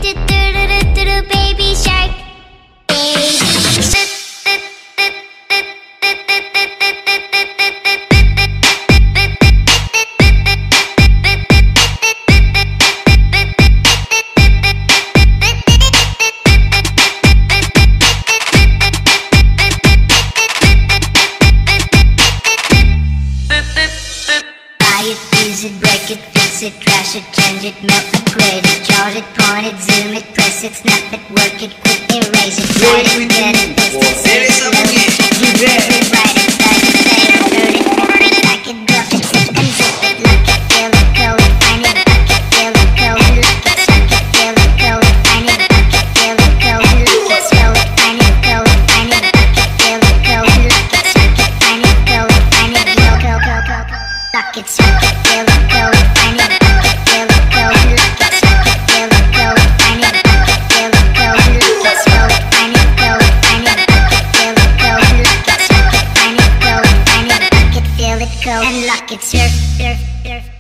Baby shark. Break it, fix it, trash it, change it, melt, upgrade it, chart it, point it, zoom it, press it, snap it, work it, quick erase it, write it, get it, paste it, save it, load it, check it, rewrite it, type it, say it, hurt it, rip it, like it, drop it, zip and zip it, lock it, feel it, code it, find it, buck it, feel it, code it, lock it, suck it, feel it, code it, find it, buck it, feel it, code it, lock it, slow it, find it, code it, find it, buck it, feel it, code it, lock it, suck it, find it, code it, find it, go, go, go, go, go, lock it, suck it, feel it, code it, find it, buck it, feel it, code it, lock it, suck it, feel it, code it, find it, buck it, feel it, code it, lock it, slow it, find it, code it, find it, buck it, feel it, code it, lock it, suck it, find it, code it, find it, buck it, feel it, code and lock it, surf, surf, surf.